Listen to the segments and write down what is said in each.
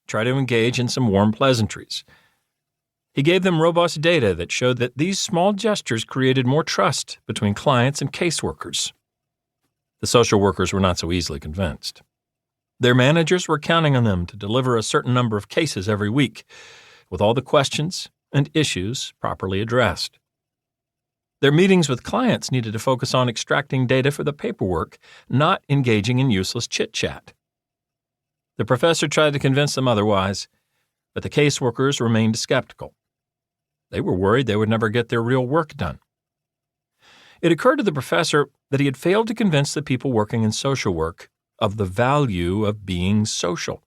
try to engage in some warm pleasantries. He gave them robust data that showed that these small gestures created more trust between clients and caseworkers. The social workers were not so easily convinced. Their managers were counting on them to deliver a certain number of cases every week, with all the questions and issues properly addressed. Their meetings with clients needed to focus on extracting data for the paperwork, not engaging in useless chit-chat. The professor tried to convince them otherwise, but the caseworkers remained skeptical. They were worried they would never get their real work done. It occurred to the professor that he had failed to convince the people working in social work of the value of being social.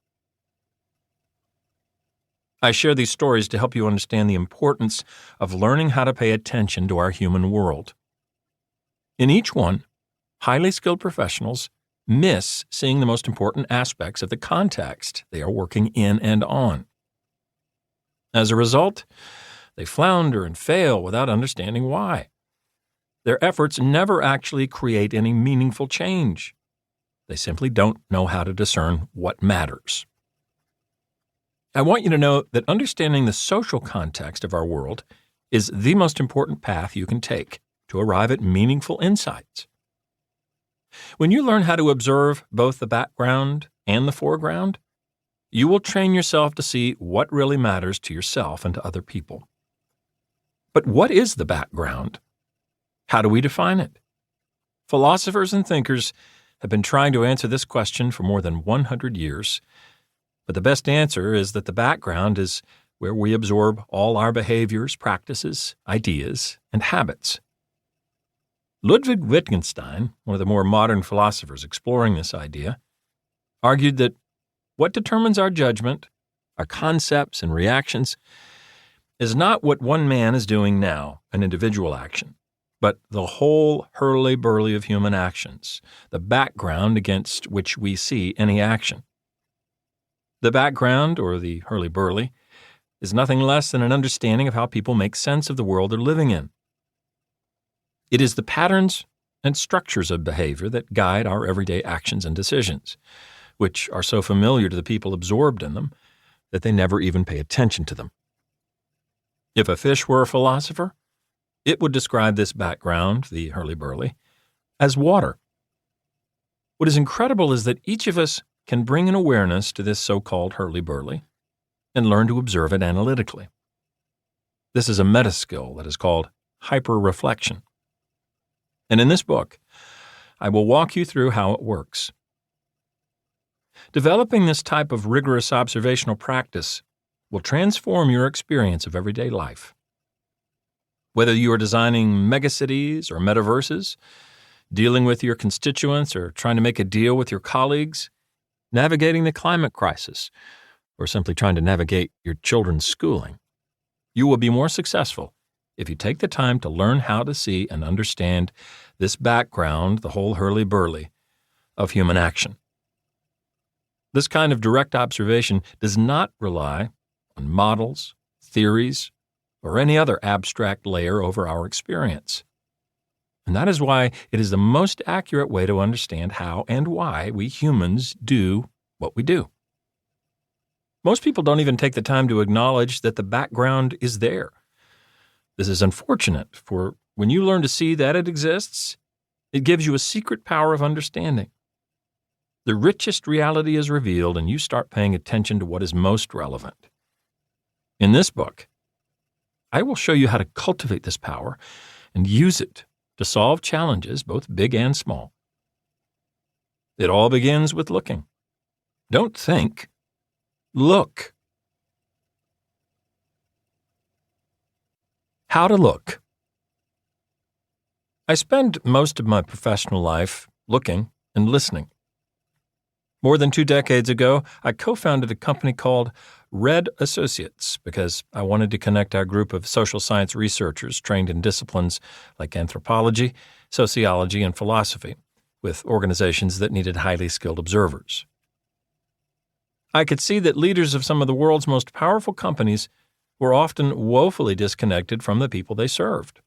I share these stories to help you understand the importance of learning how to pay attention to our human world. In each one, highly skilled professionals miss seeing the most important aspects of the context they are working in and on. As a result, they flounder and fail without understanding why. Their efforts never actually create any meaningful change. They simply don't know how to discern what matters. I want you to know that understanding the social context of our world is the most important path you can take to arrive at meaningful insights. When you learn how to observe both the background and the foreground, you will train yourself to see what really matters to yourself and to other people. But what is the background? How do we define it? Philosophers and thinkers have been trying to answer this question for more than 100 years, but the best answer is that the background is where we absorb all our behaviors, practices, ideas, and habits. Ludwig Wittgenstein, one of the more modern philosophers exploring this idea, argued that what determines our judgment, our concepts and reactions, is not what one man is doing now, an individual action, but the whole hurly-burly of human actions, the background against which we see any action. The background, or the hurly-burly, is nothing less than an understanding of how people make sense of the world they're living in. It is the patterns and structures of behavior that guide our everyday actions and decisions, which are so familiar to the people absorbed in them that they never even pay attention to them. If a fish were a philosopher, it would describe this background, the hurly-burly, as water. What is incredible is that each of us can bring an awareness to this so-called hurly-burly and learn to observe it analytically. This is a meta-skill that is called hyper-reflection. And in this book, I will walk you through how it works. Developing this type of rigorous observational practice will transform your experience of everyday life. Whether you are designing megacities or metaverses, dealing with your constituents or trying to make a deal with your colleagues, navigating the climate crisis, or simply trying to navigate your children's schooling, you will be more successful if you take the time to learn how to see and understand this background, the whole hurly-burly, of human action. This kind of direct observation does not rely on models, theories, or any other abstract layer over our experience. And that is why it is the most accurate way to understand how and why we humans do what we do. Most people don't even take the time to acknowledge that the background is there. This is unfortunate, for when you learn to see that it exists, it gives you a secret power of understanding. The richest reality is revealed, and you start paying attention to what is most relevant. In this book, I will show you how to cultivate this power and use it to solve challenges, both big and small. It all begins with looking. Don't think. Look. How to look. I spend most of my professional life looking and listening. More than 2 decades ago, I co-founded a company called Red Associates because I wanted to connect our group of social science researchers trained in disciplines like anthropology, sociology, and philosophy with organizations that needed highly skilled observers. I could see that leaders of some of the world's most powerful companies were often woefully disconnected from the people they served.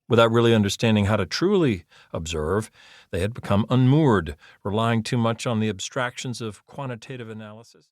Without really understanding how to truly observe, they had become unmoored, relying too much on the abstractions of quantitative analysis.